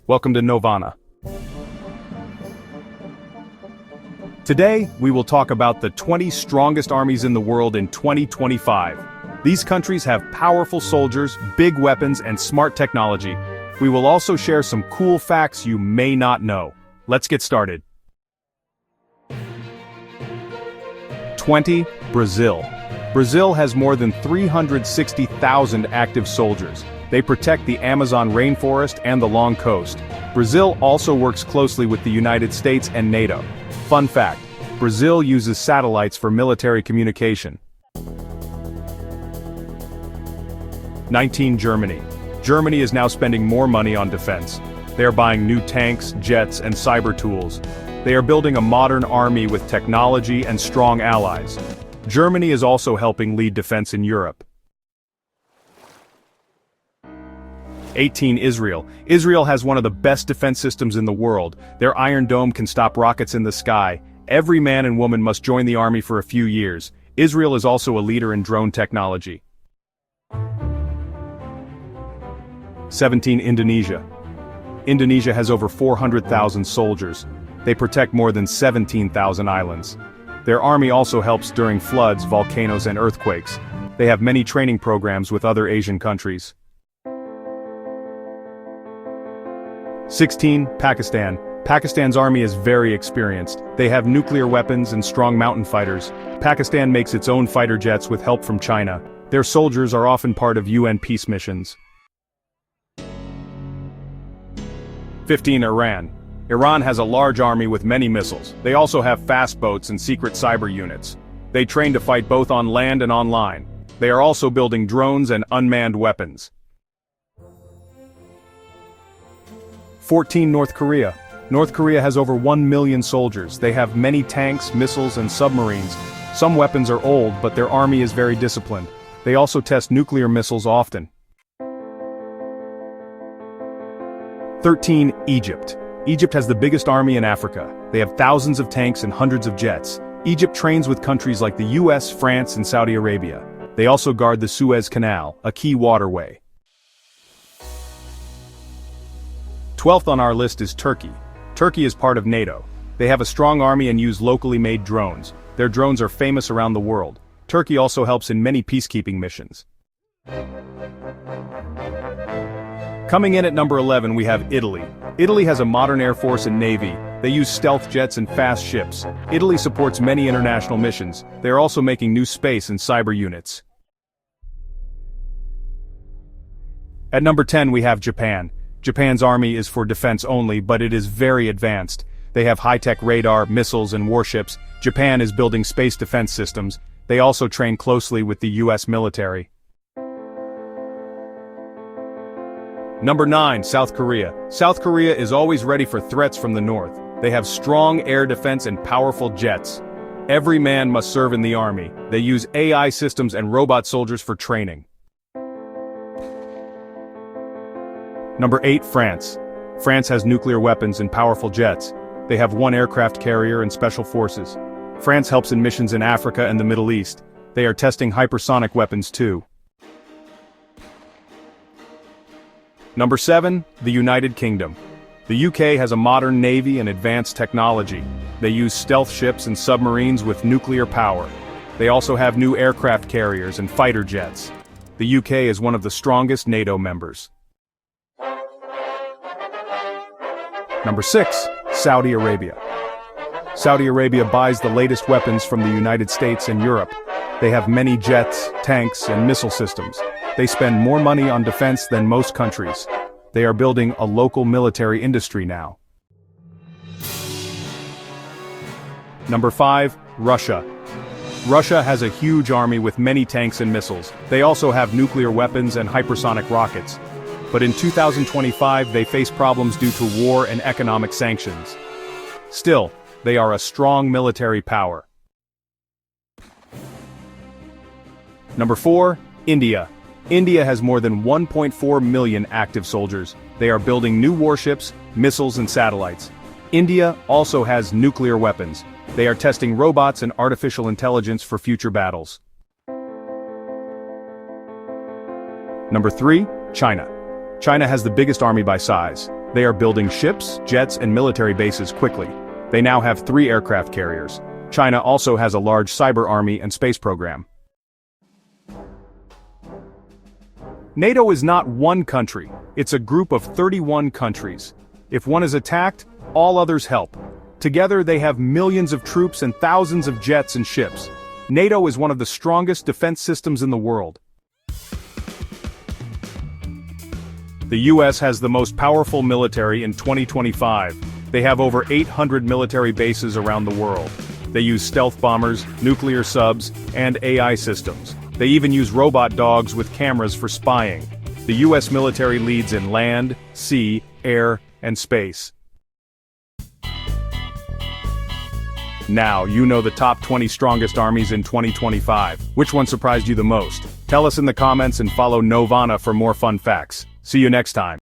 Welcome to Knowvana. Today, we will talk about the 20 strongest armies in the world in 2025. These countries have powerful soldiers, big weapons, and smart technology. We will also share some cool facts you may not know. Let's get started. 20. Brazil. Brazil has more than 360,000 active soldiers. They protect the Amazon rainforest and the long coast. Brazil also works closely with the United States and NATO. Fun fact, Brazil uses satellites for military communication. 19. Germany. Germany is now spending more money on defense. They are buying new tanks, jets, and cyber tools. They are building a modern army with technology and strong allies. Germany is also helping lead defense in Europe. 18. Israel. Israel has one of the best defense systems in the world. Their Iron Dome can stop rockets in the sky. Every man and woman must join the army for a few years. Israel is also a leader in drone technology. 17. Indonesia. Indonesia has over 400,000 soldiers. They protect more than 17,000 islands. Their army also helps during floods, volcanoes, and earthquakes. They have many training programs with other Asian countries. 16. Pakistan. Pakistan's army is very experienced. They have nuclear weapons and strong mountain fighters. Pakistan makes its own fighter jets with help from China. Their soldiers are often part of UN peace missions. 15. Iran. Iran has a large army with many missiles. They also have fast boats and secret cyber units. They train to fight both on land and online. They are also building drones and unmanned weapons. 14. North Korea. North Korea has over 1 million soldiers. They have many tanks, missiles, and submarines. Some weapons are old, but their army is very disciplined. They also test nuclear missiles often. 13. Egypt. Egypt has the biggest army in Africa. They have thousands of tanks and hundreds of jets. Egypt trains with countries like the US, France, and Saudi Arabia. They also guard the Suez Canal, a key waterway. 12th on our list is Turkey. Turkey is part of NATO. They have a strong army and use locally made drones. Their drones are famous around the world. Turkey also helps in many peacekeeping missions. Coming in at number 11 we have Italy. Italy has a modern air force and navy. They use stealth jets and fast ships. Italy supports many international missions. They are also making new space and cyber units. At number 10 we have Japan. Japan's army is for defense only, but it is very advanced. They have high-tech radar, missiles, and warships. Japan is building space defense systems. They also train closely with the US military. Number 9, South Korea. South Korea is always ready for threats from the north. They have strong air defense and powerful jets. Every man must serve in the army. They use AI systems and robot soldiers for training. Number 8, France. France has nuclear weapons and powerful jets. They have one aircraft carrier and special forces. France helps in missions in Africa and the Middle East. They are testing hypersonic weapons too. Number 7, the United Kingdom. The UK has a modern navy and advanced technology. They use stealth ships and submarines with nuclear power. They also have new aircraft carriers and fighter jets. The UK is one of the strongest NATO members. Number 6, Saudi Arabia. Saudi Arabia buys the latest weapons from the United States and Europe. They have many jets, tanks, and missile systems. They spend more money on defense than most countries. They are building a local military industry now. Number 5, Russia. Russia has a huge army with many tanks and missiles. They also have nuclear weapons and hypersonic rockets. But in 2025 they face problems due to war and economic sanctions. Still, they are a strong military power. Number 4, India. India has more than 1.4 million active soldiers. They are building new warships, missiles, and satellites. India also has nuclear weapons. They are testing robots and artificial intelligence for future battles. Number 3, China. China has the biggest army by size. They are building ships, jets, and military bases quickly. They now have 3 aircraft carriers. China also has a large cyber army and space program. NATO is not one country, it's a group of 31 countries. If one is attacked, all others help. Together they have millions of troops and thousands of jets and ships. NATO is one of the strongest defense systems in the world. The US has the most powerful military in 2025. They have over 800 military bases around the world. They use stealth bombers, nuclear subs, and AI systems. They even use robot dogs with cameras for spying. The US military leads in land, sea, air, and space. Now, you know the top 20 strongest armies in 2025. Which one surprised you the most? Tell us in the comments and follow Knowvana for more fun facts. See you next time.